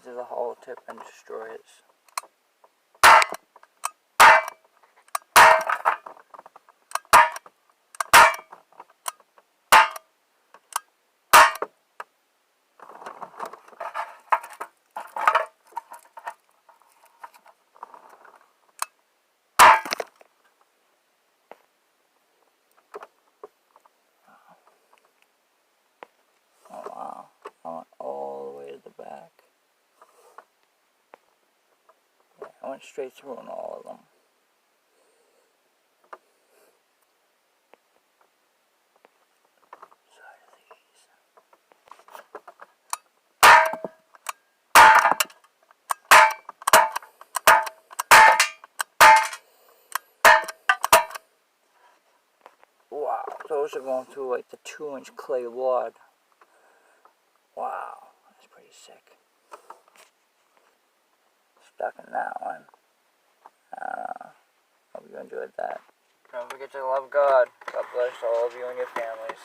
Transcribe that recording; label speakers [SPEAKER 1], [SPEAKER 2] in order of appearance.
[SPEAKER 1] into the hollow tip and destroy it. Oh wow, I went all the way to the back. Yeah, I went straight through on all of them. Wow, those are going through like the 2-inch clay wad. Wow, that's pretty sick. Stuck in that one. Hope you enjoyed that. Don't forget to love God. God bless all of you and your families.